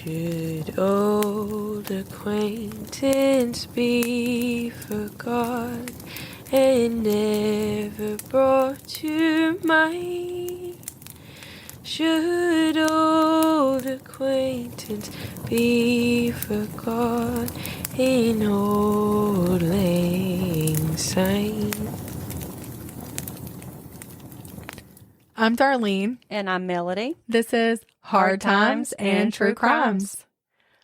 Should old acquaintance be forgot and never brought to mind? Should old acquaintance be forgot in old lang syne? I'm Darlene. And I'm Melody. This is Hard Times and True Crimes.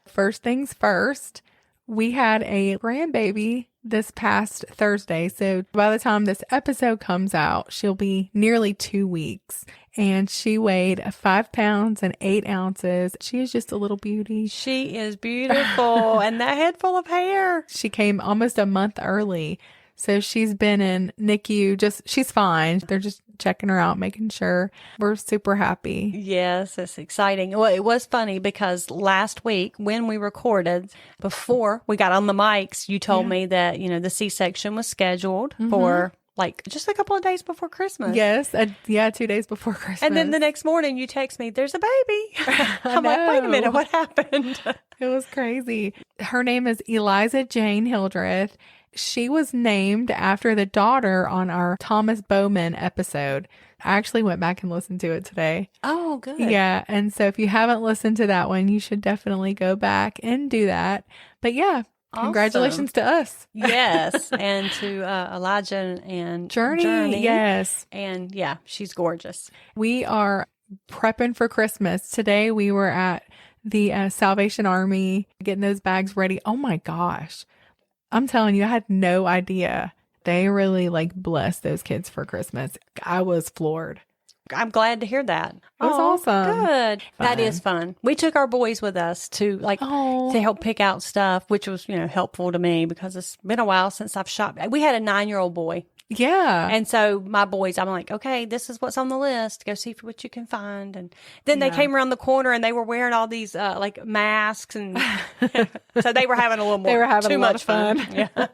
First things first, we had a grandbaby this past Thursday. So by the time this episode comes out, she'll be nearly 2 weeks. And she weighed 5 pounds and 8 ounces. She is just a little beauty. She is beautiful. And that head full of hair. She came almost a month early. So she's been in NICU. She's fine. They're just checking her out, making sure. We're super happy. Yes, it's exciting. Well, it was funny because last week when we recorded, before we got on the mics, you told me that, the C-section was scheduled for like just a couple of days before Christmas. Yes. 2 days before Christmas. And then the next morning you text me, there's a baby. I'm like, wait a minute, what happened? It was crazy. Her name is Eliza Jane Hildreth. She was named after the daughter on our Thomas Bowman episode. I actually went back and listened to it today. Oh, good. Yeah. And so if you haven't listened to that one, you should definitely go back and do that. But yeah, congratulations to us. Yes. And to Elijah and Journey. Yes. And yeah, she's gorgeous. We are prepping for Christmas. Today we were at the Salvation Army getting those bags ready. Oh my gosh. I'm telling you, I had no idea. They really blessed those kids for Christmas. I was floored. I'm glad to hear that. It was awesome. Good. Fun. That is fun. We took our boys with us to to help pick out stuff, which was, helpful to me because it's been a while since I've shopped. We had a 9-year-old boy. Yeah. And so my boys, I'm like, okay, this is what's on the list. Go see what you can find. And then they came around the corner and they were wearing all these masks. And so they were having a little more. They were having too a lot much of fun. Yeah.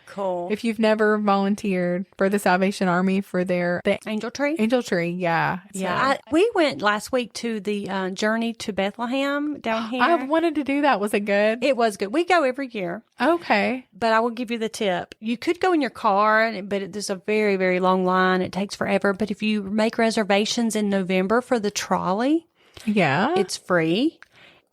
Cool. If you've never volunteered for the Salvation Army for the Angel Tree? Angel Tree, yeah. Yeah. We went last week to the Journey to Bethlehem down here. I wanted to do that. Was it good? It was good. We go every year. Okay. But I will give you the tip. You could go in your car, but there's a very, very long line. It takes forever. But if you make reservations in November for the trolley, it's free.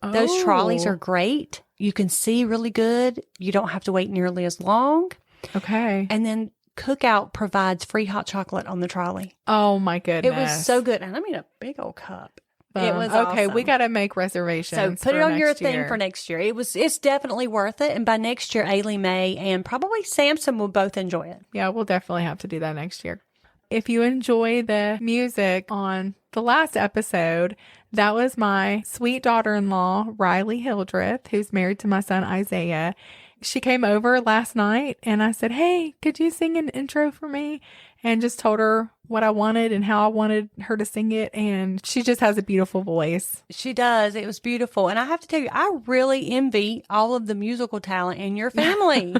Those trolleys are great. You can see really good. You don't have to wait nearly as long. Okay. And then Cookout provides free hot chocolate on the trolley. Oh my goodness. It was so good. And I mean, a big old cup. It was okay. awesome. We got to make reservations. So put it on your thing for next year. It's definitely worth it. And by next year, Ailey May and probably Samson will both enjoy it. Yeah, we'll definitely have to do that next year. If you enjoy the music on the last episode, that was my sweet daughter-in-law, Riley Hildreth, who's married to my son, Isaiah. She came over last night and I said, hey, could you sing an intro for me? And just told her what I wanted and how I wanted her to sing it. And she just has a beautiful voice. She does. It was beautiful. And I have to tell you, I really envy all of the musical talent in your family.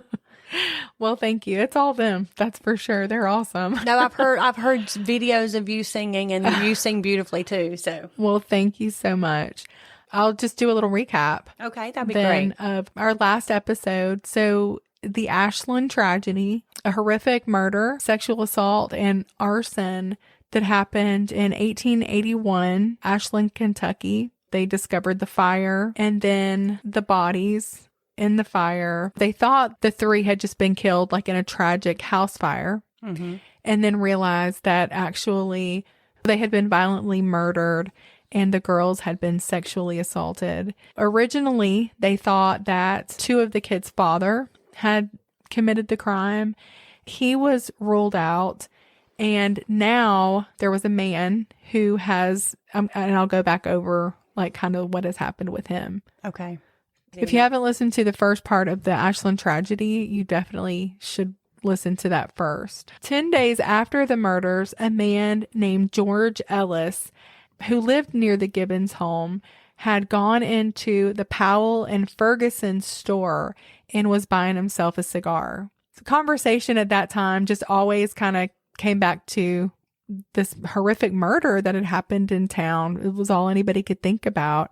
Well, thank you. It's all them. That's for sure. They're awesome. No, I've heard videos of you singing and you sing beautifully too. So, well, thank you so much. I'll just do a little recap. Okay, that'd be great. Of our last episode. So the Ashland tragedy, a horrific murder, sexual assault, and arson that happened in 1881, Ashland, Kentucky. They discovered the fire and then the bodies in the fire. They thought the 3 had just been killed in a tragic house fire, and then realized that actually they had been violently murdered and the girls had been sexually assaulted. Originally, they thought that 2 of the kids' father had committed the crime. He was ruled out. And now there was a man who has, and I'll go back over kind of what has happened with him. Okay. If you haven't listened to the first part of the Ashland tragedy, you definitely should listen to that first. 10 days after the murders, a man named George Ellis, who lived near the Gibbons home, had gone into the Powell and Ferguson store and was buying himself a cigar. The conversation at that time just always kind of came back to this horrific murder that had happened in town. It was all anybody could think about.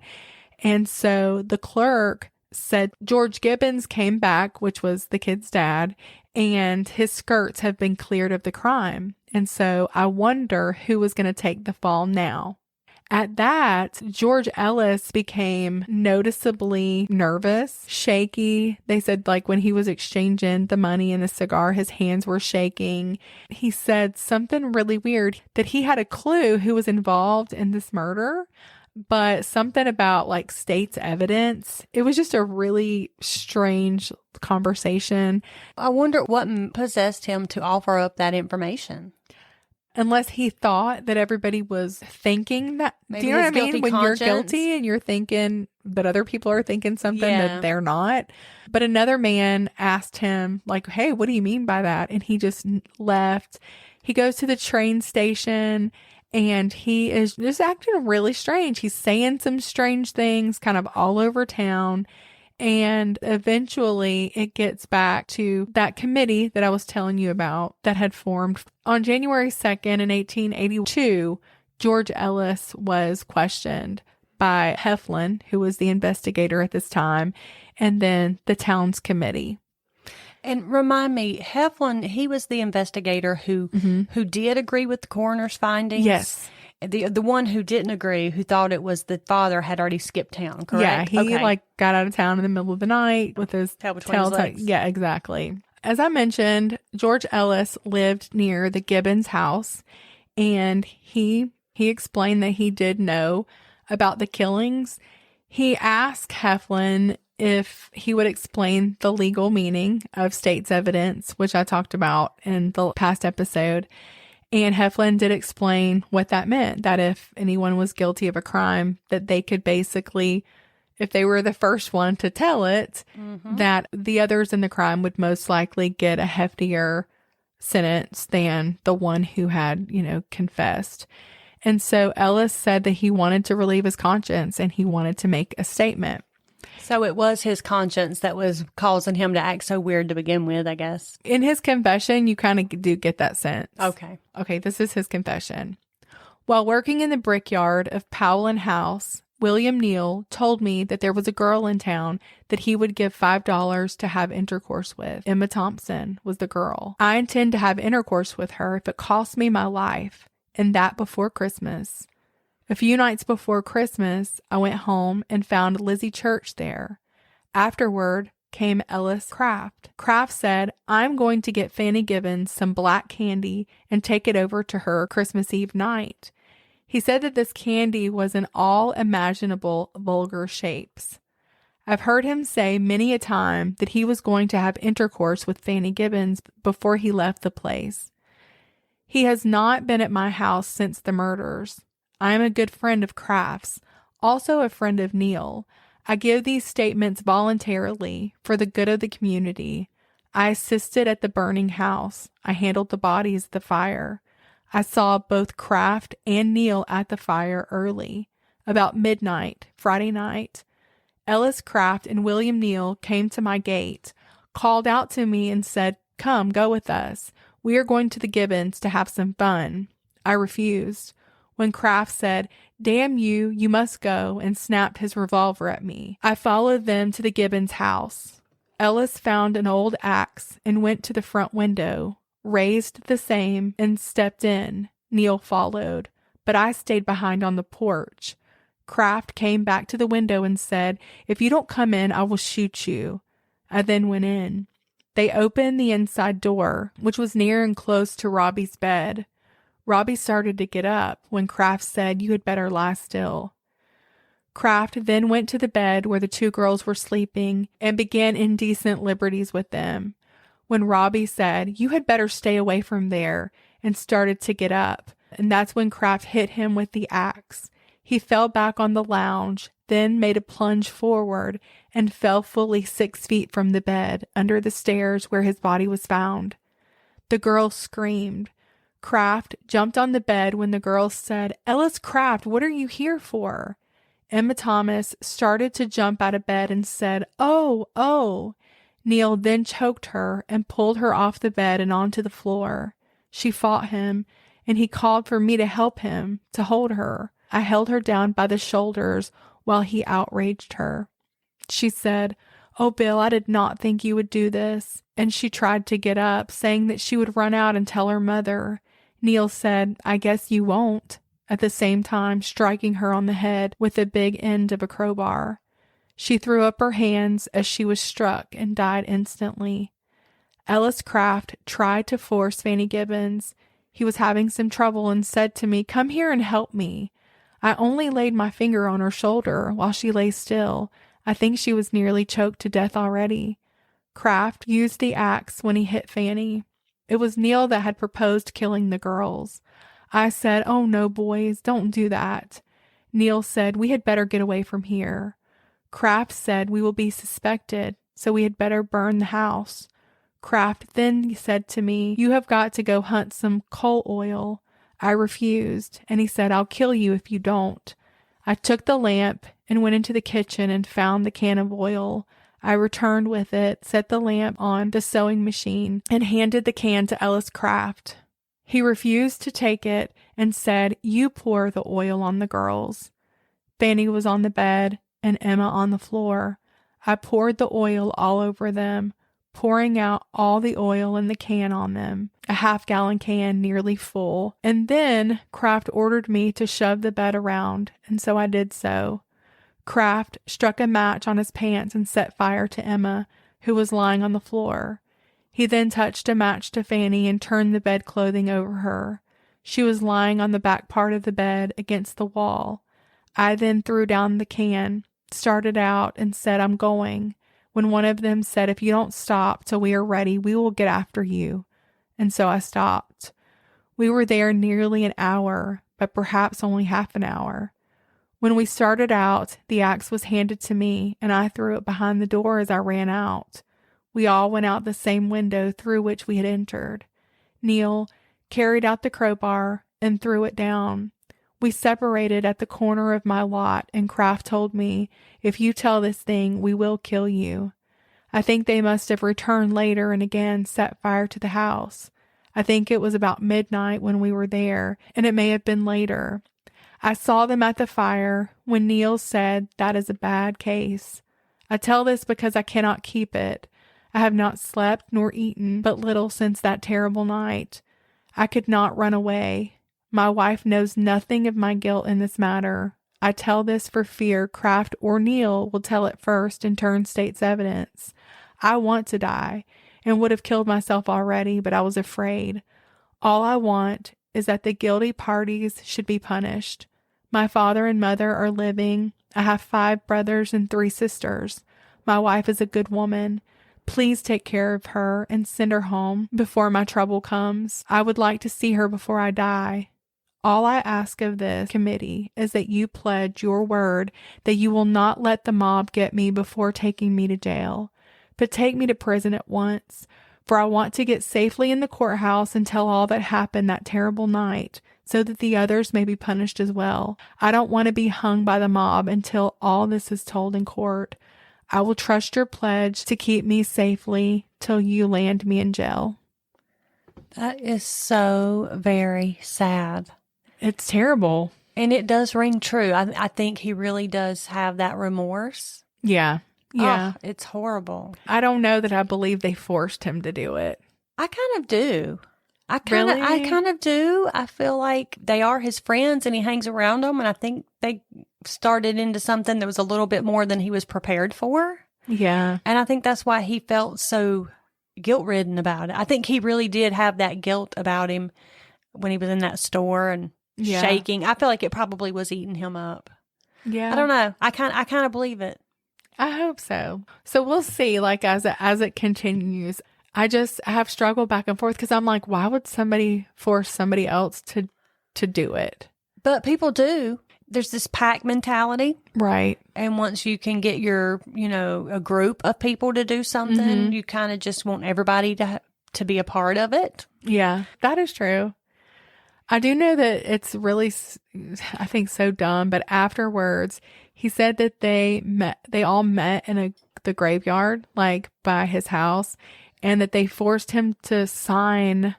And so the clerk said George Gibbons came back, which was the kid's dad, and his skirts have been cleared of the crime. And so I wonder who was going to take the fall now. At that, George Ellis became noticeably nervous, shaky. They said like when he was exchanging the money and the cigar, his hands were shaking. He said something really weird, that he had a clue who was involved in this murder, but something about like state's evidence. It was just a really strange conversation. I wonder what possessed him to offer up that information. Unless he thought that everybody was thinking that. Maybe do you know what I his mean? guilty When you're conscience. guilty and you're thinking, but other people are thinking something Yeah. that they're not. But another man asked him, like, hey, what do you mean by that? And he just left. He goes to the train station and he is just acting really strange. He's saying some strange things kind of all over town. And eventually it gets back to that committee that I was telling you about that had formed. On January 2nd in 1882, George Ellis was questioned by Heflin, who was the investigator at this time, and then the town's committee. And remind me, Heflin, he was the investigator who did agree with the coroner's findings? Yes. The one who didn't agree, who thought it was the father, had already skipped town, correct? Yeah, he got out of town in the middle of the night with his tail between his legs. Yeah, exactly. As I mentioned, George Ellis lived near the Gibbons house, and he explained that he did know about the killings. He asked Heflin if he would explain the legal meaning of state's evidence, which I talked about in the past episode. And Heflin did explain what that meant, that if anyone was guilty of a crime, that they could basically, if they were the first one to tell it, that the others in the crime would most likely get a heftier sentence than the one who had, confessed. And so Ellis said that he wanted to relieve his conscience and he wanted to make a statement. So it was his conscience that was causing him to act so weird to begin with, I guess. In his confession, you kind of do get that sense. Okay, this is his confession. While working in the brickyard of Powell and House, William Neal told me that there was a girl in town that he would give $5 to have intercourse with. Emma Thompson was the girl. I intend to have intercourse with her if it costs me my life, and that before Christmas. A few nights before Christmas, I went home and found Lizzie Church there. Afterward came Ellis Craft. Craft said, I'm going to get Fanny Gibbons some black candy and take it over to her Christmas Eve night. He said that this candy was in all imaginable vulgar shapes. I've heard him say many a time that he was going to have intercourse with Fanny Gibbons before he left the place. He has not been at my house since the murders. I am a good friend of Craft's, also a friend of Neal. I give these statements voluntarily for the good of the community. I assisted at the burning house. I handled the bodies at the fire. I saw both Craft and Neal at the fire early, about midnight, Friday night. Ellis Craft and William Neal came to my gate, called out to me and said, come, go with us. We are going to the Gibbons to have some fun. I refused. When Craft said, damn you, you must go, and snapped his revolver at me. I followed them to the Gibbons house. Ellis found an old axe and went to the front window, raised the same, and stepped in. Neal followed, but I stayed behind on the porch. Craft came back to the window and said, if you don't come in, I will shoot you. I then went in. They opened the inside door, which was near and close to Robbie's bed. Robbie started to get up when Craft said, you had better lie still. Craft then went to the bed where the two girls were sleeping and began indecent liberties with them. When Robbie said, you had better stay away from there, and started to get up, and that's when Craft hit him with the axe. He fell back on the lounge, then made a plunge forward and fell fully 6 feet from the bed under the stairs where his body was found. The girls screamed. Craft jumped on the bed when the girls said, Ellis Craft, what are you here for? Emma Thomas started to jump out of bed and said, oh. Neal then choked her and pulled her off the bed and onto the floor. She fought him, and he called for me to help him, to hold her. I held her down by the shoulders while he outraged her. She said, "Oh, Bill, I did not think you would do this." And she tried to get up, saying that she would run out and tell her mother. Neil said, "I guess you won't," at the same time striking her on the head with the big end of a crowbar. She threw up her hands as she was struck and died instantly. Ellis Craft tried to force Fanny Gibbons. He was having some trouble and said to me, "Come here and help me." I only laid my finger on her shoulder while she lay still. I think she was nearly choked to death already. Craft used the axe when he hit Fanny. It was Neil that had proposed killing the girls. I said, "Oh no, boys, don't do that." Neil said, "We had better get away from here." Craft said, "We will be suspected, so we had better burn the house." Craft then said to me, "You have got to go hunt some coal oil." I refused, and he said, "I'll kill you if you don't." I took the lamp and went into the kitchen and found the can of oil. I returned with it, set the lamp on the sewing machine, and handed the can to Ellis Craft. He refused to take it and said, "You pour the oil on the girls." Fanny was on the bed and Emma on the floor. I poured the oil all over them, pouring out all the oil in the can on them, a half-gallon can nearly full. And then Kraft ordered me to shove the bed around, and so I did so. Kraft struck a match on his pants and set fire to Emma, who was lying on the floor. He then touched a match to Fanny and turned the bed clothing over her. She was lying on the back part of the bed against the wall. I then threw down the can, started out, and said, "I'm going," when one of them said, "If you don't stop till we are ready, we will get after you." And so I stopped. We were there nearly an hour, but perhaps only half an hour. When we started out, the axe was handed to me, and I threw it behind the door as I ran out. We all went out the same window through which we had entered. Neil carried out the crowbar and threw it down. We separated at the corner of my lot, and Kraft told me, "If you tell this thing, we will kill you." I think they must have returned later and again set fire to the house. I think it was about midnight when we were there, and it may have been later. I saw them at the fire when Neil said, "That is a bad case." I tell this because I cannot keep it. I have not slept nor eaten but little since that terrible night. I could not run away. My wife knows nothing of my guilt in this matter. I tell this for fear Kraft or Neil will tell it first and turn state's evidence. I want to die and would have killed myself already, but I was afraid. All I want is that the guilty parties should be punished. My father and mother are living. I have 5 brothers and 3 sisters. My wife is a good woman. Please take care of her and send her home before my trouble comes. I would like to see her before I die. All I ask of this committee is that you pledge your word that you will not let the mob get me before taking me to jail, but take me to prison at once, for I want to get safely in the courthouse and tell all that happened that terrible night, so that the others may be punished as well. I don't want to be hung by the mob until all this is told in court. I will trust your pledge to keep me safely till you land me in jail. That is so very sad. It's terrible. And it does ring true. I think he really does have that remorse. Yeah. Yeah. Oh, it's horrible. I don't know that I believe they forced him to do it. I kind of do. I Really? kind of do. I feel like they are his friends and he hangs around them. And I think they started into something that was a little bit more than he was prepared for. Yeah. And I think that's why he felt so guilt-ridden about it. I think he really did have that guilt about him when he was in that store and shaking. I feel like it probably was eating him up. Yeah. I don't know. I kind of believe it. I hope so. So we'll see, like, as it continues. I have struggled back and forth because I'm like, why would somebody force somebody else to do it? But people do. There's this pack mentality. Right. And once you can get your, a group of people to do something, you kind of just want everybody to be a part of it. Yeah, that is true. I do know that it's really, I think, so dumb, but afterwards, he said that they all met in the graveyard, like by his house, and that they forced him to sign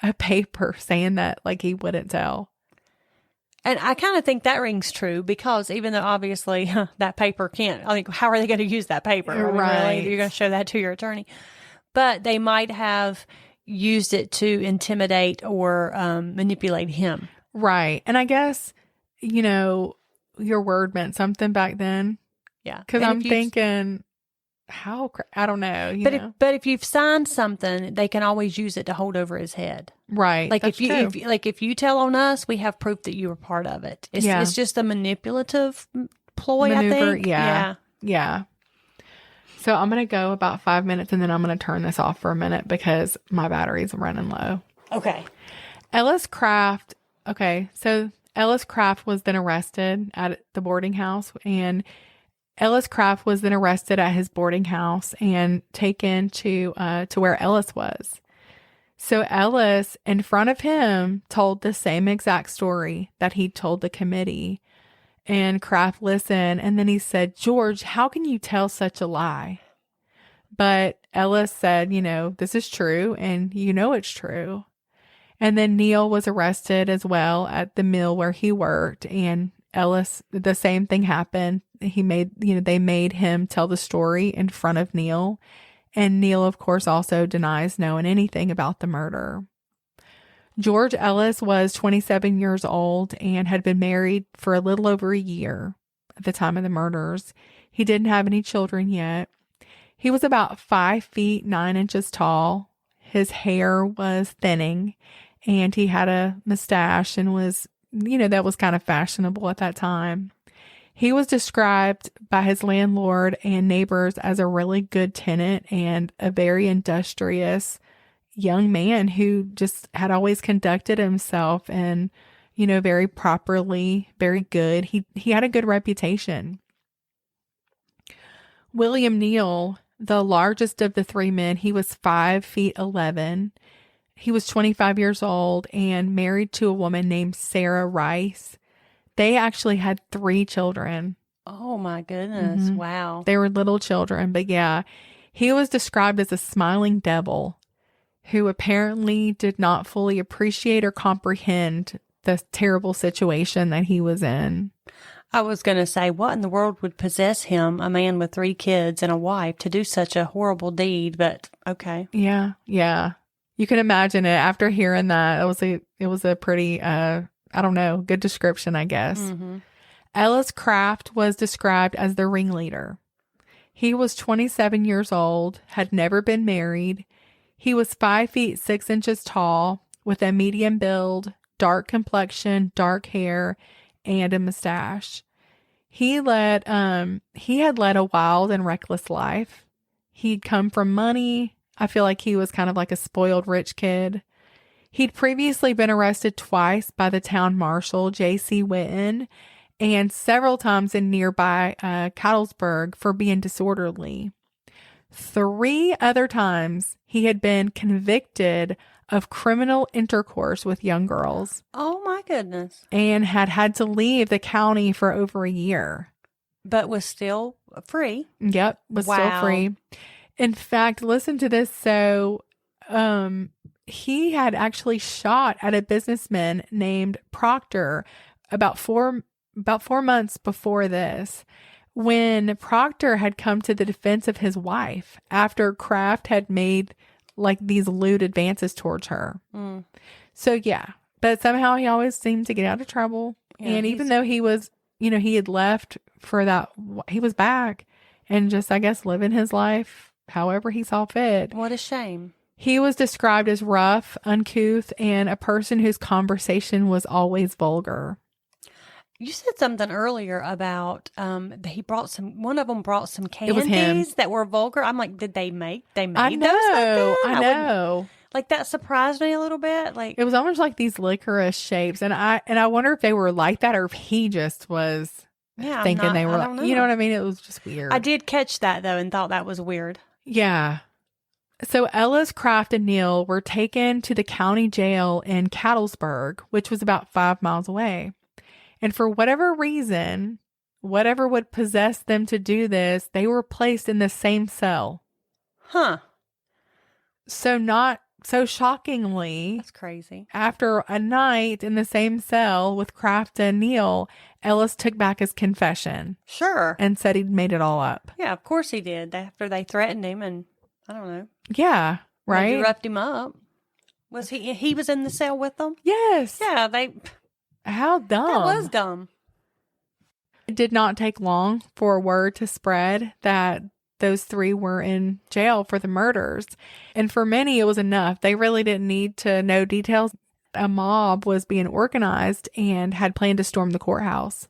a paper saying that, like, he wouldn't tell. And I kind of think that rings true because even though obviously that paper can't, I think, how are they going to use that paper? I mean, Right. really, you're going to show that to your attorney. But they might have used it to intimidate or manipulate him. Right. And I guess, your word meant something back then. Yeah. Because I'm thinking, I don't know. But if you've signed something, they can always use it to hold over his head. Right. Like That's if true. if you tell on us, we have proof that you were part of it. It's just a manipulative ploy, Maneuver, I think. Yeah. So I'm going to go about 5 minutes and then I'm going to turn this off for a minute because my battery's running low. Okay. Ellis Craft. Okay. So Ellis Craft was then arrested at the boarding house, and Ellis Craft was then arrested at his boarding house and taken to where Ellis was. So Ellis, in front of him, told the same exact story that he told the committee. And Kraft listened, and then he said, "George, how can you tell such a lie?" But Ellis said, "This is true, and it's true." And then Neil was arrested as well at the mill where he worked, and Ellis, the same thing happened. They made him tell the story in front of Neil. And Neil, of course, also denies knowing anything about the murder. George Ellis was 27 years old and had been married for a little over a year at the time of the murders. He didn't have any children yet. He was about 5 feet 9 inches tall. His hair was thinning, and he had a mustache and was, that was kind of fashionable at that time. He was described by his landlord and neighbors as a really good tenant and a very industrious young man who just had always conducted himself and, very properly, very good. He had a good reputation. William Neal, the largest of the three men, he was 5 feet 11. He was 25 years old and married to a woman named Sarah Rice. They actually had 3 children. Oh, my goodness. Mm-hmm. Wow. They were little children, but yeah, he was described as a smiling devil who apparently did not fully appreciate or comprehend the terrible situation that he was in. I was going to say, what in the world would possess him, a man with 3 kids and a wife, to do such a horrible deed? But okay. Yeah. You can imagine it. After hearing that, it was a pretty, good description, I guess. Mm-hmm. Ellis Craft was described as the ringleader. He was 27 years old, had never been married. He was 5 feet 6 inches tall with a medium build, dark complexion, dark hair, and a mustache. He had led a wild and reckless life. He'd come from money. I feel like he was kind of like a spoiled rich kid. He'd previously been arrested twice by the town marshal, J.C. Witten, and several times in nearby Cattlesburg for being disorderly. 3 other times he had been convicted of criminal intercourse with young girls. Oh, my goodness. And had to leave the county for over a year. But was still free. Yep, was still free. In fact, listen to this. So he had actually shot at a businessman named Proctor about 4 months before this, when Proctor had come to the defense of his wife after Kraft had made like these lewd advances towards her. Mm. So yeah, but somehow he always seemed to get out of trouble. Yeah, and even though he was, he had left for that, he was back and just, I guess, living his life however he saw fit. What a shame. He was described as rough, uncouth, and a person whose conversation was always vulgar. You said something earlier about one of them brought some candies that were vulgar. I'm like, did they make those like that? I know. Like that surprised me a little bit. Like it was almost like these licorice shapes. And I wonder if they were like that or if he just was thinking they were like, you know what I mean? It was just weird. I did catch that though and thought that was weird. Yeah. So Ellis, Craft, and Neal were taken to the county jail in Cattlesburg, which was about 5 miles away. And for whatever reason, whatever would possess them to do this, they were placed in the same cell. Huh. So not So shockingly, that's crazy. After a night in the same cell with Kraft and Neil, Ellis took back his confession. Sure. And said he'd made it all up. Yeah, of course he did. After they threatened him and, I don't know. Yeah, right? Maybe roughed him up. Was he was in the cell with them? Yes. Yeah, How dumb. That was dumb. It did not take long for word to spread that those three were in jail for the murders. And for many, it was enough. They really didn't need to know details. A mob was being organized and had planned to storm the courthouse.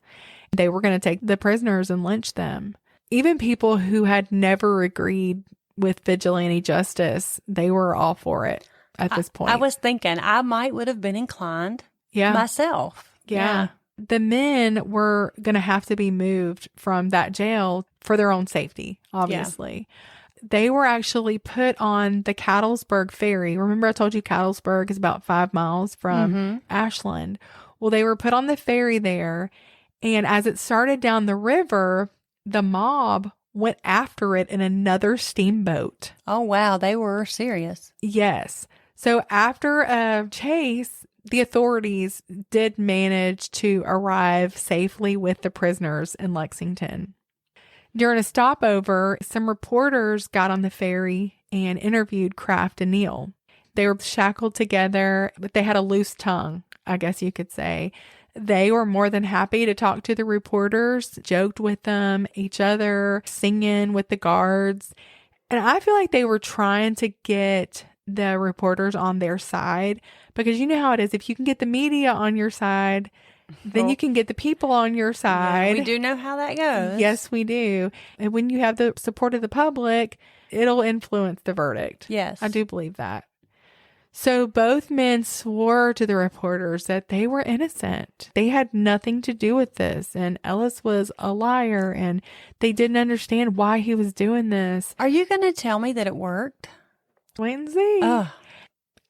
They were going to take the prisoners and lynch them. Even people who had never agreed with vigilante justice, they were all for it at this point. I was thinking I would have been inclined myself. Yeah. The men were going to have to be moved from that jail for their own safety, obviously. Yeah. They were actually put on the Cattlesburg ferry. Remember I told you Cattlesburg is about 5 miles from Ashland. Well, they were put on the ferry there. And as it started down the river, the mob went after it in another steamboat. Oh, wow. They were serious. Yes. So after a chase, the authorities did manage to arrive safely with the prisoners in Lexington. During a stopover, some reporters got on the ferry and interviewed Kraft and Neil. They were shackled together, but they had a loose tongue, I guess you could say. They were more than happy to talk to the reporters, joked with them, each other, singing with the guards. And I feel like they were trying to get the reporters on their side, because you know how it is. If you can get the media on your side, then you can get the people on your side. Yeah, we do know how that goes. Yes, we do. And when you have the support of the public, it'll influence the verdict. Yes. I do believe that. So both men swore to the reporters that they were innocent. They had nothing to do with this. And Ellis was a liar, and they didn't understand why he was doing this. Are you going to tell me that it worked? Wait and see.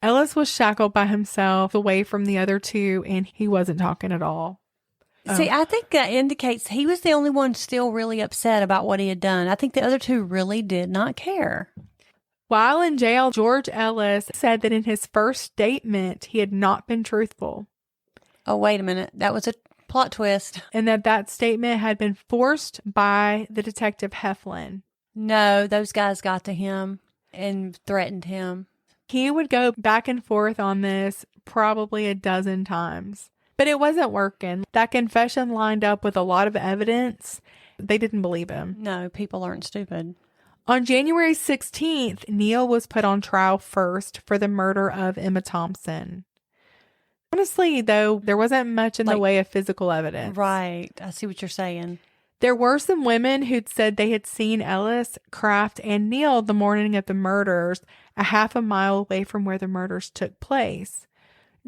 Ellis was shackled by himself away from the other two, and he wasn't talking at all. See, I think that indicates he was the only one still really upset about what he had done. I think the other two really did not care. While in jail, George Ellis said that in his first statement, he had not been truthful. Oh, wait a minute. That was a plot twist. And that statement had been forced by the detective Heflin. No, those guys got to him and threatened him. He would go back and forth on this probably a dozen times, but it wasn't working. That confession lined up with a lot of evidence. They didn't believe him. No, people aren't stupid. On January 16th, Neil was put on trial first for the murder of Emma Thompson. Honestly, though, there wasn't much in the way of physical evidence. Right. I see what you're saying. There were some women who'd said they had seen Ellis, Kraft, and Neil the morning of the murders, a half a mile away from where the murders took place.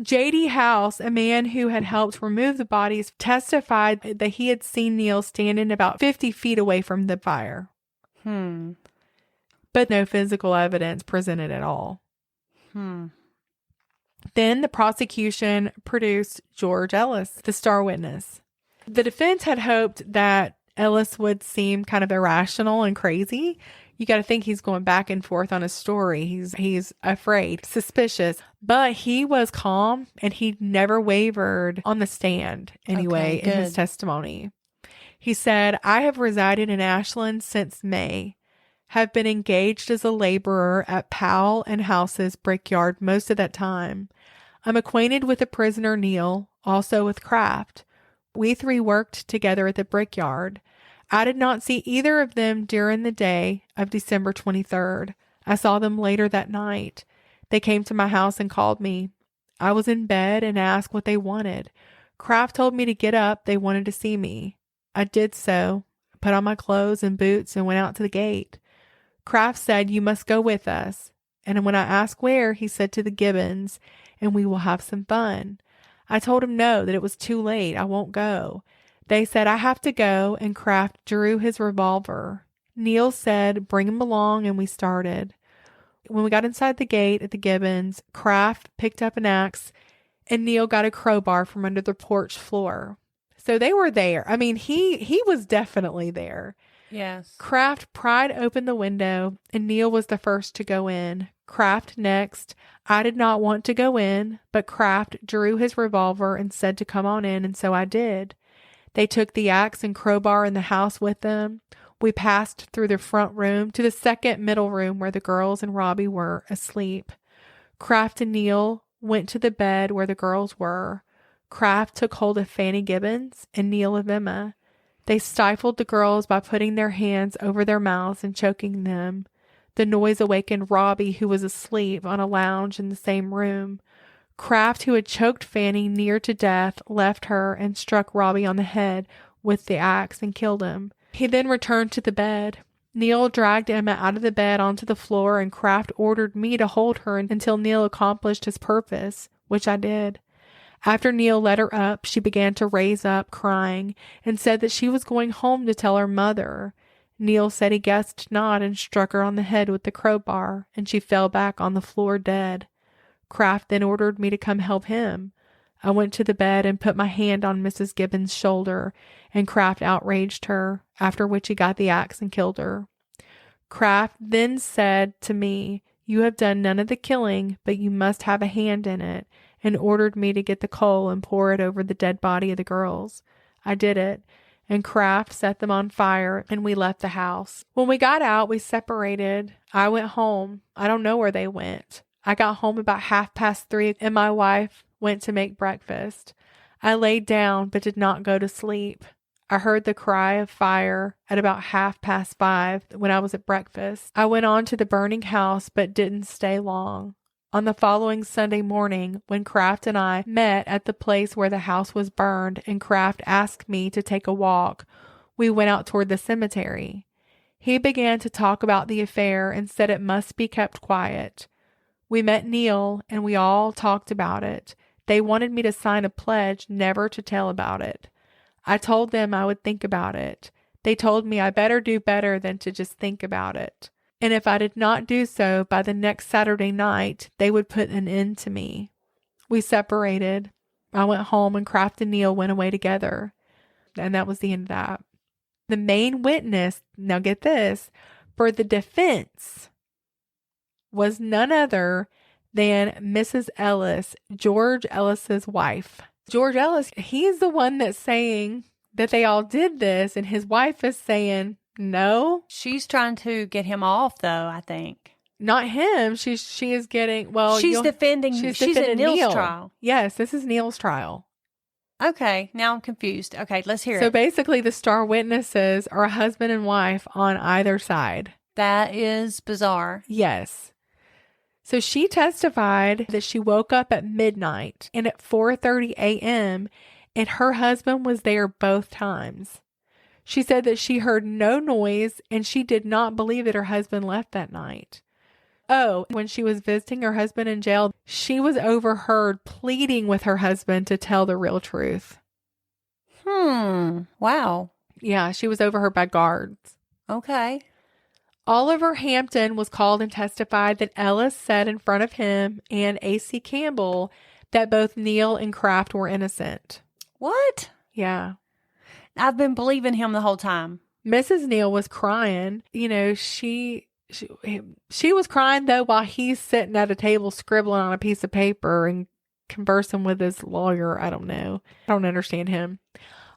J.D. House, a man who had helped remove the bodies, testified that he had seen Neil standing about 50 feet away from the fire. But no physical evidence presented at all. Then the prosecution produced George Ellis, the star witness. The defense had hoped that Ellis would seem kind of irrational and crazy. You got to think he's going back and forth on his story. He's afraid, suspicious, but he was calm and he never wavered on the stand anyway in his testimony. He said, "I have resided in Ashland since May, have been engaged as a laborer at Powell and House's brickyard most of that time. I'm acquainted with the prisoner Neil, also with Kraft. We three worked together at the brickyard. I did not see either of them during the day of December 23rd. I saw them later that night. They came to my house and called me. I was in bed and asked what they wanted. Kraft told me to get up. They wanted to see me. I did so, put on my clothes and boots and went out to the gate. Kraft said, 'You must go with us.' And when I asked where, he said to the Gibbons, and we will have some fun. I told him no, that it was too late. I won't go. They said, 'I have to go,' and Kraft drew his revolver. Neil said, 'Bring him along,' and we started. When we got inside the gate at the Gibbons, Kraft picked up an axe, and Neil got a crowbar from under the porch floor. So they were there. I mean, he was definitely there. Yes. Kraft pried open the window, and Neil was the first to go in. Kraft next. I did not want to go in, but Kraft drew his revolver and said to come on in, and so I did. They took the axe and crowbar in the house with them. We passed through the front room to the second middle room where the girls and Robbie were asleep. Kraft and Neil went to the bed where the girls were. Kraft took hold of Fanny Gibbons and Neil of Emma. They stifled the girls by putting their hands over their mouths and choking them. The noise awakened Robbie, who was asleep on a lounge in the same room. Kraft, who had choked Fanny near to death, left her and struck Robbie on the head with the axe and killed him. He then returned to the bed. Neil dragged Emma out of the bed onto the floor, and Kraft ordered me to hold her until Neil accomplished his purpose, which I did. After Neil let her up, she began to raise up, crying, and said that she was going home to tell her mother. Neil said he guessed not and struck her on the head with the crowbar, and she fell back on the floor dead. Kraft then ordered me to come help him. I went to the bed and put my hand on Mrs. Gibbons' shoulder, and Kraft outraged her, after which he got the axe and killed her. Kraft then said to me, "You have done none of the killing, but you must have a hand in it," and ordered me to get the coal and pour it over the dead body of the girls. I did it, and Kraft set them on fire, and we left the house. When we got out, we separated. I went home. I don't know where they went. I got home about 3:30, and my wife went to make breakfast. I laid down, but did not go to sleep. I heard the cry of fire at about 5:30 when I was at breakfast. I went on to the burning house, but didn't stay long. On the following Sunday morning, when Kraft and I met at the place where the house was burned, and Kraft asked me to take a walk, we went out toward the cemetery. He began to talk about the affair and said it must be kept quiet. We met Neil, and we all talked about it. They wanted me to sign a pledge never to tell about it. I told them I would think about it. They told me I better do better than to just think about it. And if I did not do so by the next Saturday night, they would put an end to me. We separated. I went home, and Kraft and Neil went away together. And that was the end of that. The main witness, now get this, for the defense was none other than Mrs. Ellis, George Ellis's wife. George Ellis, he's the one that's saying that they all did this, and his wife is saying no. She's trying to get him off, though, I think. Not him. She is getting, well, she's defending Neil's Neil. trial. Yes, this is Neil's trial. Okay, now I'm confused. Okay, let's hear it. So basically, the star witnesses are a husband and wife on either side. That is bizarre. Yes. So she testified that she woke up at midnight and at 4:30 a.m. and her husband was there both times. She said that she heard no noise and she did not believe that her husband left that night. Oh, when she was visiting her husband in jail, she was overheard pleading with her husband to tell the real truth. Wow. Yeah, she was overheard by guards. Okay. Oliver Hampton was called and testified that Ellis said in front of him and A.C. Campbell that both Neil and Kraft were innocent. What? Yeah. I've been believing him the whole time. Mrs. Neil was crying. You know, she was crying, though, while he's sitting at a table scribbling on a piece of paper and conversing with his lawyer. I don't know. I don't understand him.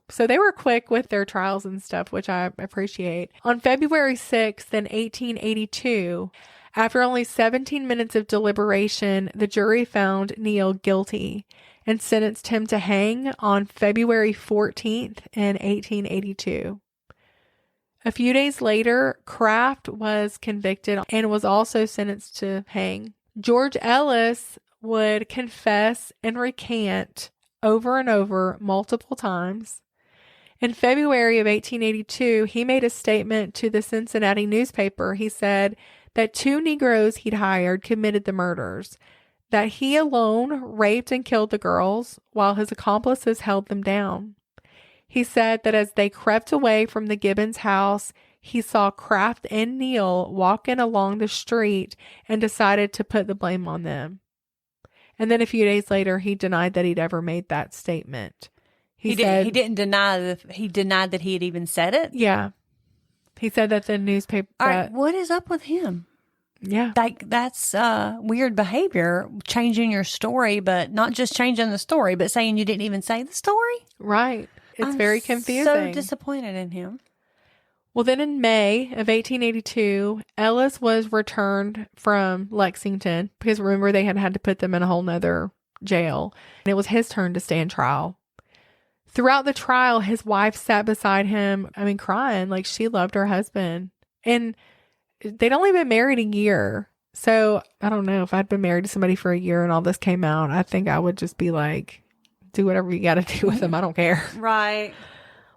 So they were quick with their trials and stuff, which I appreciate. On February 6th in 1882, after only 17 minutes of deliberation, the jury found Neil guilty and sentenced him to hang on February 14th in 1882. A few days later, Kraft was convicted and was also sentenced to hang. George Ellis would confess and recant over and over multiple times. In February of 1882, he made a statement to the Cincinnati newspaper. He said that 2 Negroes he'd hired committed the murders, that he alone raped and killed the girls while his accomplices held them down. He said that as they crept away from the Gibbons house, he saw Kraft and Neil walking along the street and decided to put the blame on them. And then a few days later, he denied that he'd ever made that statement. He didn't deny he denied that he had even said it? Yeah. He said that the newspaper... All right, what is up with him? Yeah. That's weird behavior, changing your story, but not just changing the story, but saying you didn't even say the story. Right. It's very confusing. So disappointed in him. Well, then in May of 1882, Ellis was returned from Lexington because remember they had to put them in a whole nother jail. And it was his turn to stand trial. Throughout the trial, his wife sat beside him, crying like she loved her husband. And they'd only been married a year. So I don't know, if I'd been married to somebody for a year and all this came out, I think I would just be like, do whatever you got to do with them. I don't care. Right.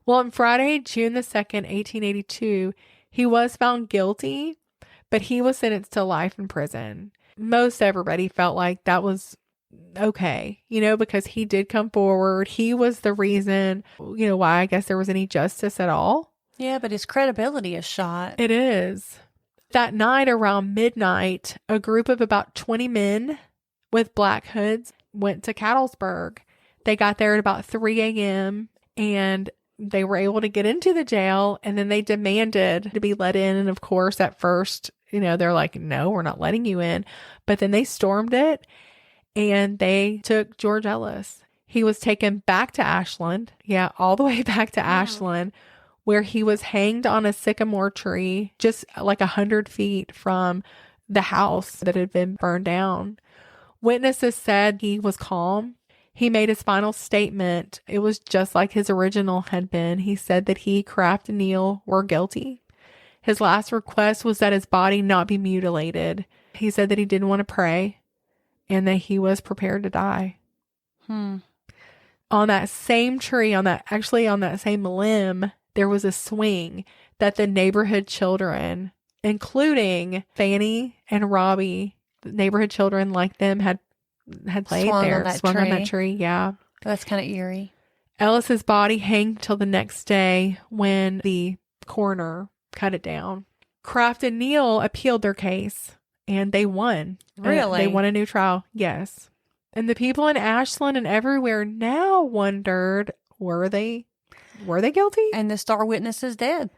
Well, on Friday, June the 2nd, 1882, he was found guilty, but he was sentenced to life in prison. Most everybody felt like that was okay, because he did come forward. He was the reason, why I guess there was any justice at all. Yeah, but his credibility is shot. It is. That night around midnight, a group of about 20 men with black hoods went to Cattlesburg. They got there at about 3 a.m. and they were able to get into the jail, and then they demanded to be let in. And of course, at first, they're like, no, we're not letting you in. But then they stormed it and they took George Ellis. He was taken back to Ashland. Yeah, all the way back to Ashland, where he was hanged on a sycamore tree just like 100 feet from the house that had been burned down. Witnesses said he was calm. He made his final statement. It was just like his original had been. He said that he, Kraft, and Neal were guilty. His last request was that his body not be mutilated. He said that he didn't want to pray and that he was prepared to die. On that same tree, on that same limb, there was a swing that the neighborhood children, including Fanny and Robbie, the neighborhood children like them had played swung there, on that swung tree. on that tree. Yeah. That's kind of eerie. Ellis's body hanged till the next day when the coroner cut it down. Kraft and Neal appealed their case and they won. Really? They won a new trial. Yes. And the people in Ashland and everywhere now wondered, were they guilty? And the star witness is dead.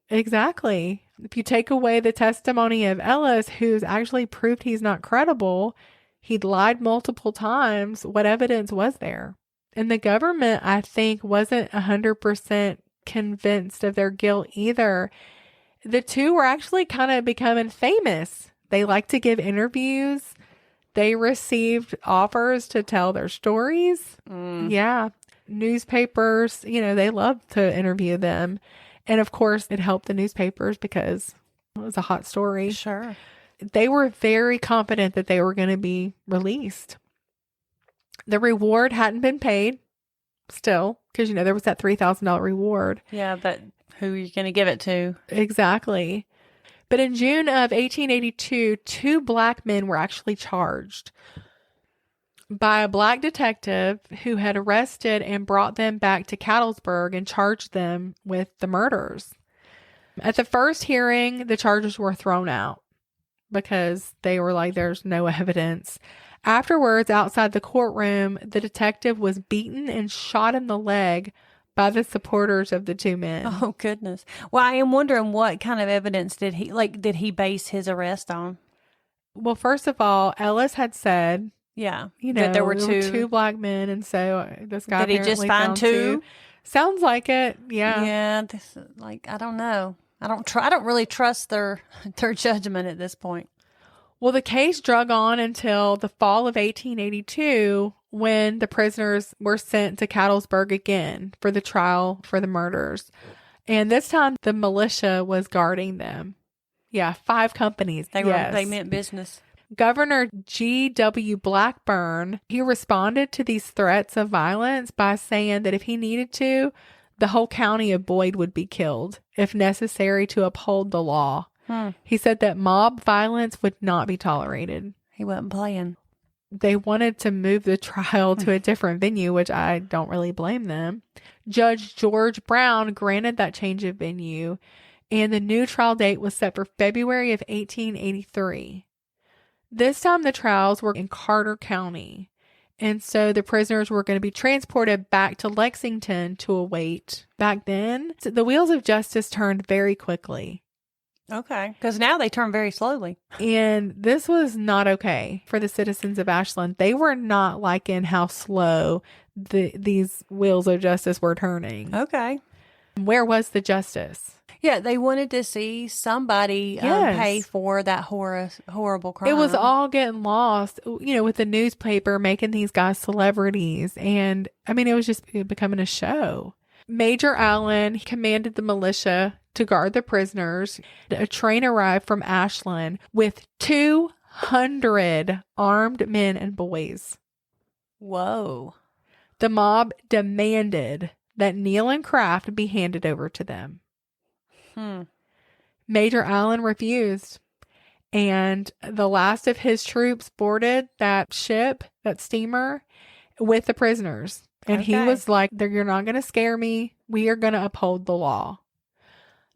Exactly. If you take away the testimony of Ellis, who's actually proved he's not credible, he'd lied multiple times, what evidence was there? And the government, I think, wasn't 100% convinced of their guilt either. The two were actually kind of becoming famous. They like to give interviews. They received offers to tell their stories. Yeah. Newspapers, they loved to interview them. And of course, it helped the newspapers because it was a hot story. Sure. They were very confident that they were going to be released. The reward hadn't been paid still because, there was that $3,000 reward. Yeah, but who are you going to give it to? Exactly. But in June of 1882, 2 black men were actually charged by a black detective who had arrested and brought them back to Cattlesburg and charged them with the murders. At the first hearing, the charges were thrown out because they were like, there's no evidence. Afterwards, outside the courtroom, the detective was beaten and shot in the leg by the supporters of the 2 men. Oh, goodness. Well, I am wondering what kind of evidence did he base his arrest on? Well, first of all, Ellis had said, yeah, that there were two black men, and so this guy did he just find found 2? Sounds like it. Yeah. Yeah. This, I don't know. I don't really trust their judgment at this point. Well, the case drug on until the fall of 1882 when the prisoners were sent to Cattlesburg again for the trial for the murders. And this time the militia was guarding them. Yeah, 5 companies. They meant business. Governor G.W. Blackburn, he responded to these threats of violence by saying that if he needed to, the whole county of Boyd would be killed if necessary to uphold the law. He said that mob violence would not be tolerated. He wasn't playing. They wanted to move the trial to a different venue, which I don't really blame them. Judge George Brown granted that change of venue, and the new trial date was set for February of 1883. This time the trials were in Carter County, and so the prisoners were going to be transported back to Lexington to await. Back then, the wheels of justice turned very quickly. Okay. Because now they turn very slowly. And this was not okay for the citizens of Ashland. They were not liking how slow these wheels of justice were turning. Okay. Where was the justice? Yeah, they wanted to see somebody pay for that horrible crime. It was all getting lost, with the newspaper making these guys celebrities. And I mean, it was just becoming a show. Major Allen commanded the militia to guard the prisoners. A train arrived from Ashland with 200 armed men and boys. Whoa. The mob demanded that Neal and Kraft be handed over to them. Major Allen refused, and the last of his troops boarded that steamer, with the prisoners. And he was like, "You're not going to scare me. We are going to uphold the law."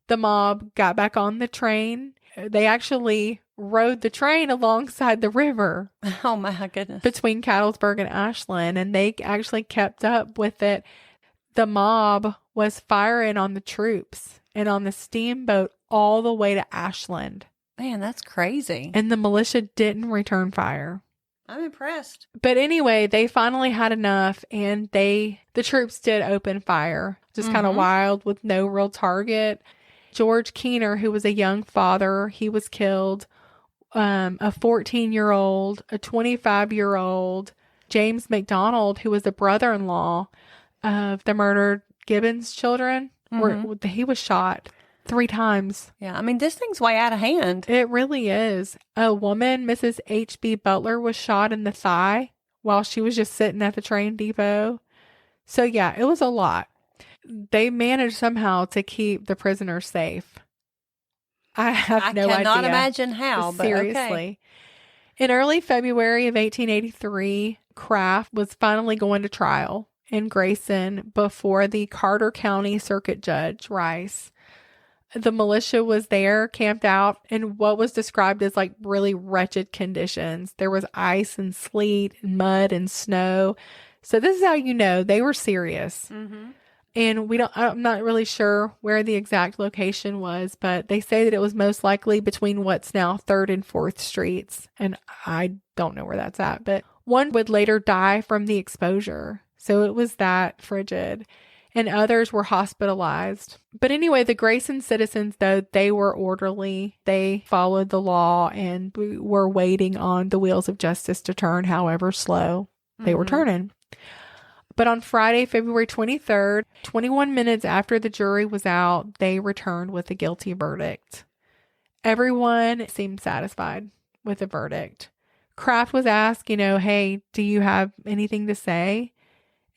The mob got back on the train. They actually rode the train alongside the river. Oh my goodness. Between Catlettsburg and Ashland, and they actually kept up with it. The mob was firing on the troops and on the steamboat all the way to Ashland. Man, that's crazy. And the militia didn't return fire. I'm impressed. But anyway, they finally had enough, and the troops did open fire. Just kind of wild with no real target. George Keener, who was a young father, he was killed. A 14-year-old, a 25-year-old, James McDonald, who was the brother-in-law of the murdered Gibbons children, he was shot 3 times. Yeah, I mean, this thing's way out of hand. It really is. A woman, Mrs. H.B. Butler, was shot in the thigh while she was just sitting at the train depot. So yeah, it was a lot. They managed somehow to keep the prisoners safe. I have no idea. I cannot imagine how, but seriously. Okay. In early February of 1883, Kraft was finally going to trial in Grayson before the Carter County Circuit Judge Rice. The militia was there, camped out in what was described as like really wretched conditions. There was ice and sleet and mud and snow. So this is how you know they were serious. And I'm not really sure where the exact location was, but they say that it was most likely between what's now 3rd and 4th Streets. And I don't know where that's at, but one would later die from the exposure. So it was that frigid. And others were hospitalized. But anyway, the Grayson citizens, though, they were orderly. They followed the law and were waiting on the wheels of justice to turn, however slow they were turning. But on Friday, February 23rd, 21 minutes after the jury was out, they returned with a guilty verdict. Everyone seemed satisfied with the verdict. Kraft was asked, hey, do you have anything to say?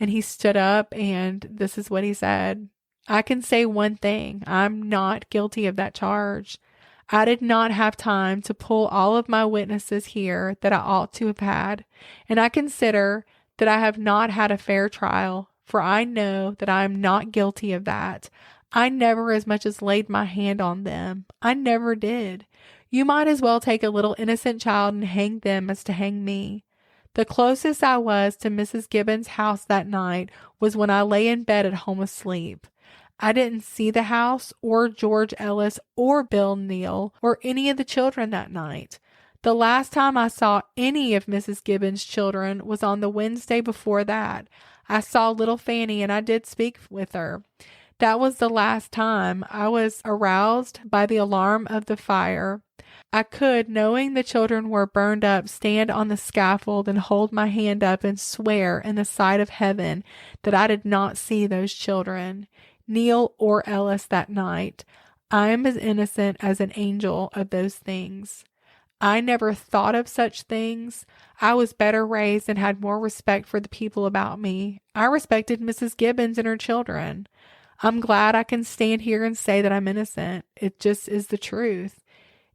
And he stood up, and this is what he said. "I can say one thing. I'm not guilty of that charge. I did not have time to pull all of my witnesses here that I ought to have had. And I consider that I have not had a fair trial, for I know that I am not guilty of that. I never as much as laid my hand on them. I never did. You might as well take a little innocent child and hang them as to hang me. The closest I was to Mrs. Gibbons' house that night was when I lay in bed at home asleep. I didn't see the house or George Ellis or Bill Neal or any of the children that night. The last time I saw any of Mrs. Gibbons' children was on the Wednesday before that. I saw little Fanny and I did speak with her. That was the last time I was aroused by the alarm of the fire. I could, knowing the children were burned up, stand on the scaffold and hold my hand up and swear in the sight of heaven that I did not see those children, Neal or Ellis, that night. I am as innocent as an angel of those things. I never thought of such things. I was better raised and had more respect for the people about me. I respected Mrs. Gibbons and her children. I'm glad I can stand here and say that I'm innocent. It just is the truth.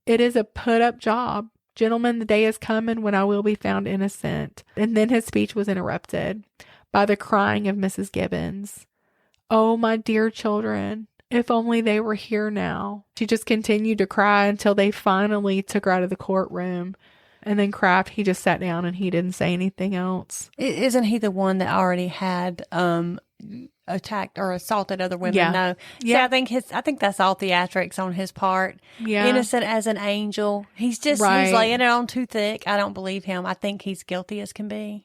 It is a put-up job. Gentlemen, the day is coming when I will be found innocent." And then his speech was interrupted by the crying of Mrs. Gibbons. "Oh, my dear children, if only they were here now." She just continued to cry until they finally took her out of the courtroom. And then Kraft, he just sat down and he didn't say anything else. Isn't he the one that already had attacked or assaulted other women. Yeah. No. Yeah. See, I think that's all theatrics on his part. Yeah. Innocent as an angel. He's just, he's laying it on too thick. I don't believe him. I think he's guilty as can be.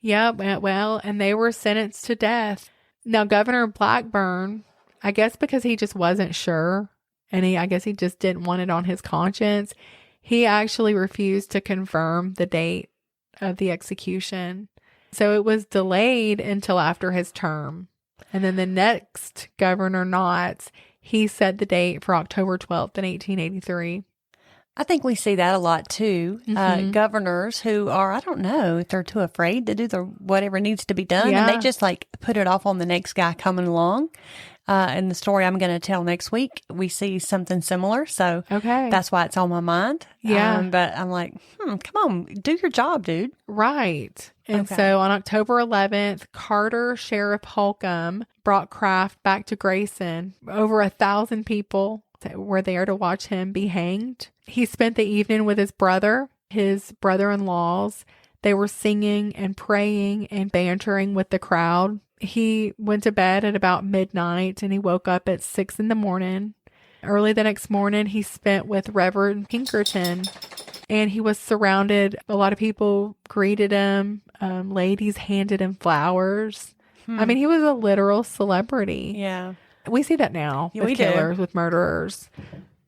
Yeah, well, and they were sentenced to death. Now, Governor Blackburn, I guess because he just wasn't sure, and I guess he just didn't want it on his conscience, he actually refused to confirm the date of the execution. So it was delayed until after his term. And then the next Governor Knotts, he set the date for October 12th in 1883. I think we see that a lot too. Governors who are, I don't know if they're too afraid to do whatever needs to be done. And they just like put it off on the next guy coming along. In the story I'm going to tell next week, we see something similar. So that's why it's on my mind. Yeah. But I'm like, come on, do your job, dude. Right. And so on October 11th, Carter Sheriff Holcomb brought Kraft back to Grayson. Over 1,000 people were there to watch him be hanged. He spent the evening with his brother-in-laws. They were singing and praying and bantering with the crowd. He went to bed at about midnight and he woke up at 6 a.m. Early the next morning, he spent with Reverend Pinkerton and he was surrounded. A lot of people greeted him. Ladies handed him flowers. I mean, he was a literal celebrity. Yeah. We see that now with killers, with murderers.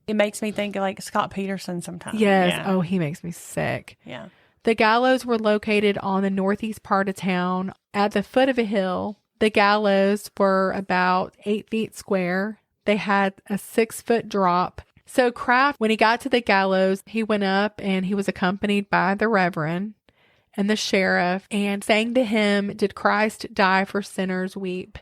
It makes me think of like Scott Peterson sometimes. Yes. Yeah. Oh, he makes me sick. Yeah. The gallows were located on the northeast part of town at the foot of a hill. The gallows were about 8 feet square. They had a 6-foot drop. So Kraft, when he got to the gallows, he went up and he was accompanied by the Reverend and the sheriff and sang the hymn, "Did Christ die for sinners weep?"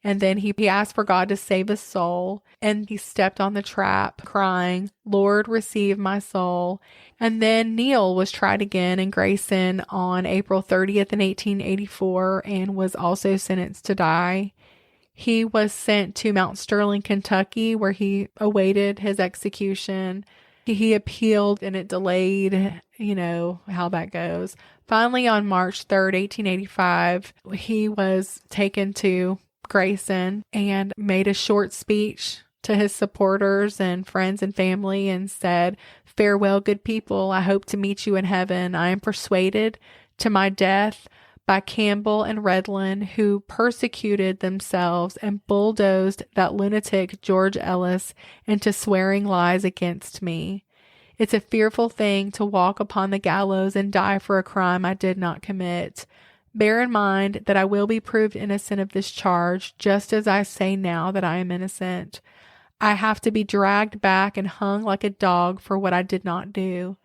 And then he asked for God to save his soul. And he stepped on the trap crying, "Lord, receive my soul." And then Neal was tried again in Grayson on April 30th in 1884 and was also sentenced to die. He was sent to Mount Sterling, Kentucky, where he awaited his execution. He appealed and it delayed, you know how that goes. Finally, on March 3rd, 1885, he was taken to Grayson and made a short speech to his supporters and friends and family and said, "Farewell, good people. I hope to meet you in heaven. I am persuaded to my death by Campbell and Redland, who persecuted themselves and bulldozed that lunatic George Ellis into swearing lies against me. It's a fearful thing to walk upon the gallows and die for a crime I did not commit. Bear in mind that I will be proved innocent of this charge, just as I say now that I am innocent. I have to be dragged back and hung like a dog for what I did not do.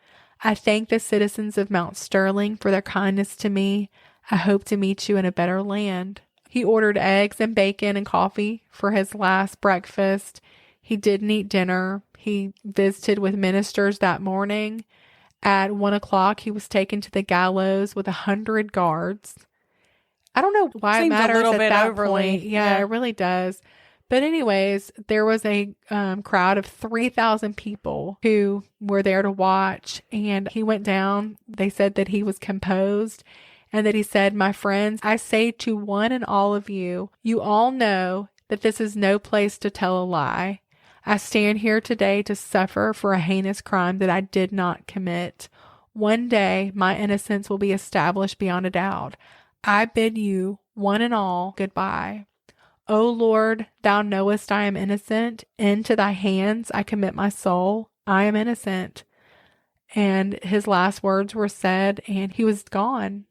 I thank the citizens of Mount Sterling for their kindness to me. I hope to meet you in a better land." He ordered eggs and bacon and coffee for his last breakfast. He didn't eat dinner. He visited with ministers that morning. At 1 o'clock, he was taken to the gallows with 100 guards. I don't know why it matters at that point. Yeah, it really does. But anyways, there was a crowd of 3,000 people who were there to watch. And he went down. They said that he was composed and that he said, "My friends, I say to one and all of you, you all know that this is no place to tell a lie. I stand here today to suffer for a heinous crime that I did not commit. One day my innocence will be established beyond a doubt. I bid you, one and all, goodbye. O Lord, thou knowest I am innocent. Into thy hands I commit my soul. I am innocent." And his last words were said, and he was gone.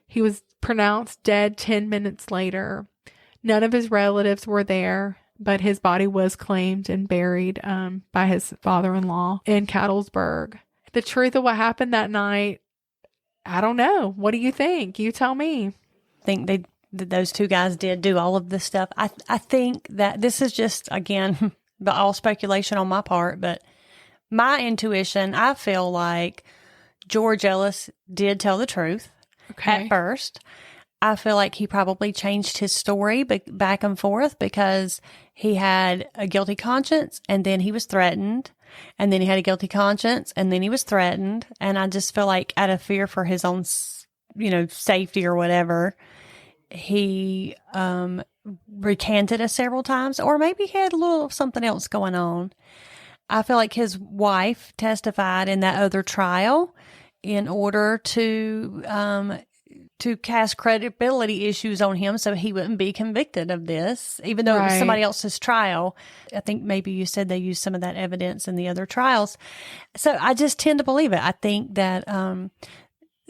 He was pronounced dead 10 minutes later. None of his relatives were there, but his body was claimed and buried by his father-in-law in Cattlesburg. The truth of what happened that night, I don't know. What do you think? You tell me. I think that those two guys did do all of this stuff. I think that this is just, again, all speculation on my part, but my intuition, I feel like George Ellis did tell the truth at first. I feel like he probably changed his story back and forth because he had a guilty conscience and then he was threatened, and then he had a guilty conscience and then he was threatened. And I just feel like out of fear for his own, safety or whatever, he recanted us several times, or maybe he had a little something else going on. I feel like his wife testified in that other trial in order to cast credibility issues on him so he wouldn't be convicted of this, even though it was somebody else's trial. I think maybe you said they used some of that evidence in the other trials. So I just tend to believe it. I think that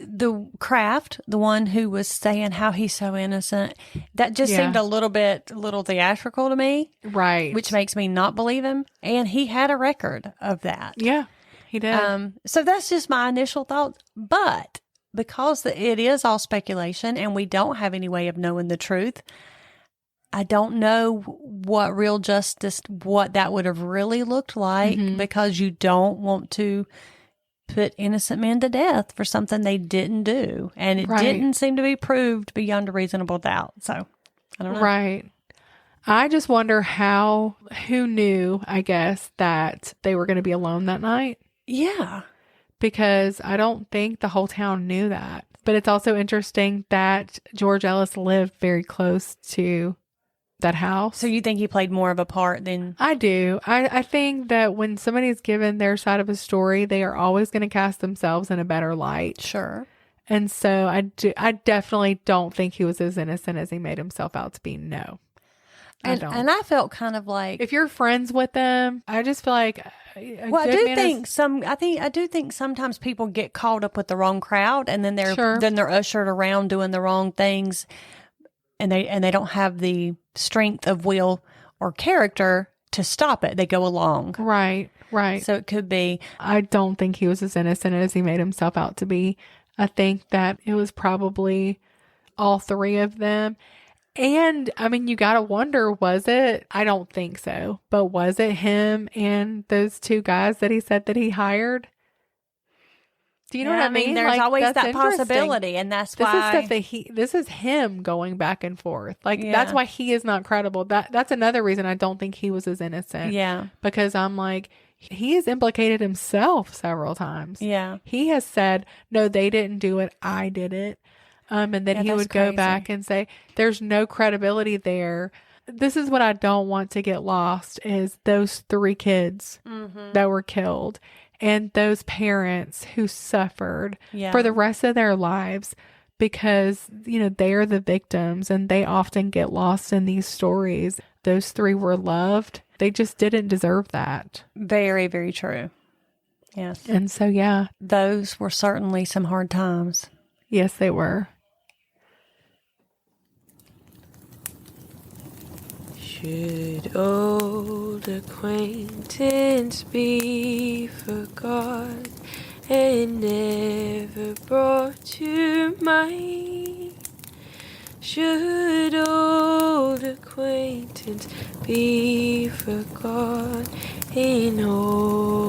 the Kraft, the one who was saying how he's so innocent, that just seemed a little theatrical to me. Right. Which makes me not believe him. And he had a record of that. Yeah, he did. So that's just my initial thoughts. But because it is all speculation and we don't have any way of knowing the truth, I don't know what real justice, what that would have really looked like, because you don't want to put innocent men to death for something they didn't do. And it didn't seem to be proved beyond a reasonable doubt. So, I don't know. Right. I just wonder who knew, I guess, that they were going to be alone that night. Yeah. Because I don't think the whole town knew that. But it's also interesting that George Ellis lived very close to that house. So you think he played more of a part than... I do. I think that when somebody's given their side of a story, they are always going to cast themselves in a better light. Sure. And so I definitely don't think he was as innocent as he made himself out to be. No. I don't. And I felt kind of like... If you're friends with them, I just feel like... I do think sometimes people get caught up with the wrong crowd, and then they're ushered around doing the wrong things, and they don't have the strength of will or character to stop it. They go along. Right. So it could be. I don't think he was as innocent as he made himself out to be. I think that it was probably all three of them. And I mean, you got to wonder, was it? I don't think so. But was it him and those two guys that he said that he hired? Do you know what I mean? There's always that possibility, and that's why this is him going back and forth. Like that's why he is not credible. That's another reason I don't think he was as innocent. Yeah, because I'm like, he has implicated himself several times. Yeah, he has said, "No, they didn't do it. I did it." And then he would go back and say, "There's no credibility there." This is what I don't want to get lost: is those three kids that were killed. And those parents who suffered for the rest of their lives because, they are the victims and they often get lost in these stories. Those three were loved. They just didn't deserve that. Very, very true. Yes. And so, yeah. Those were certainly some hard times. Yes, they were. Should old acquaintance be forgot and never brought to mind? Should old acquaintance be forgot in old